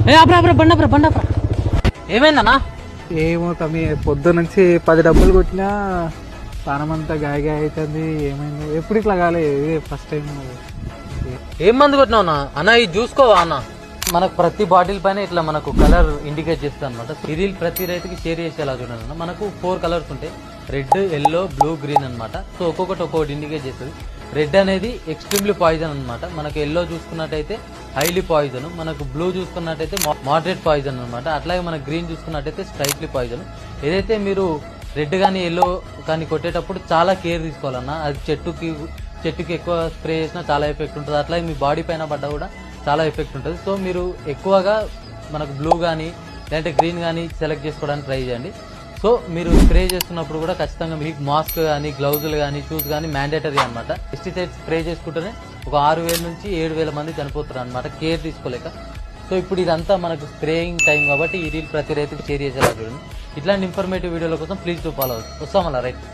బండప్రా ఏమైందన్నా? ఏమో తమ్మి, పొద్దు నుంచి 10 డబ్బులు కొట్టినా ప్రాణం అంతా గాయ అవుతుంది. ఏమైంది? ఎప్పుడు ఇట్లా కాలే, ఫస్ట్ టైం. ఏం మందు కొట్టినావు అన్న? ఇది చూసుకోవా అన్న? మనకు ప్రతి బాటిల్ పైన ఇట్లా మనకు కలర్ ఇండికేట్ చేస్తుంది అనమాట. ఇది ప్రతి రైతుకి షేర్ చేసేలా చూడండి అన్న. మనకు 4 కలర్స్ ఉంటాయి, రెడ్, ఎల్లో, బ్లూ, గ్రీన్ అనమాట. సో ఒక్కొక్కటి ఇండికేట్ చేస్తుంది. రెడ్ అనేది ఎక్స్ట్రీమ్లీ పాయిజన్ అనమాట. మనకు ఎల్లో చూసుకున్నట్టయితే హైలీ పాయిజన్, మనకు బ్లూ చూసుకున్నట్టయితే మోడరేట్ పాయిజన్ అనమాట. అట్లాగే మనకు గ్రీన్ చూసుకున్నట్టయితే స్ట్రైట్లీ పాయిజన్. ఏదైతే మీరు రెడ్ కానీ ఎల్లో కానీ కొట్టేటప్పుడు చాలా కేర్ తీసుకోవాలన్నా. అది చెట్టుకి ఎక్కువ స్ప్రే చేసినా చాలా ఎఫెక్ట్ ఉంటుంది. అట్లాగే మీ బాడీ పైన పడ్డా కూడా చాలా ఎఫెక్ట్ ఉంటుంది. సో మీరు ఎక్కువగా మనకు బ్లూ కానీ లేదంటే గ్రీన్ కానీ సెలెక్ట్ చేసుకోవడానికి ట్రై చేయండి. సో మీరు స్ప్రే చేస్తున్నప్పుడు కూడా ఖచ్చితంగా మీకు మాస్క్ కానీ, గ్లౌజులు కానీ, షూస్ కానీ మ్యాండేటరీ అనమాట. పెస్టిసైడ్స్ స్ప్రే చేసుకుంటేనే ఒక 6,000 నుంచి 7,000 మంది చనిపోతారు అనమాట, కేర్ తీసుకోలేక. సో ఇప్పుడు ఇదంతా మనకు స్ప్రేయింగ్ టైం కాబట్టి ఈ రీల్ ప్రతి రైతుకి షేర్ చేసేలా చూడండి. ఇట్లాంటి ఇన్ఫర్మేటివ్ వీడియోల కోసం ప్లీజ్ టు ఫాలో. వస్తాం అలా రైట్.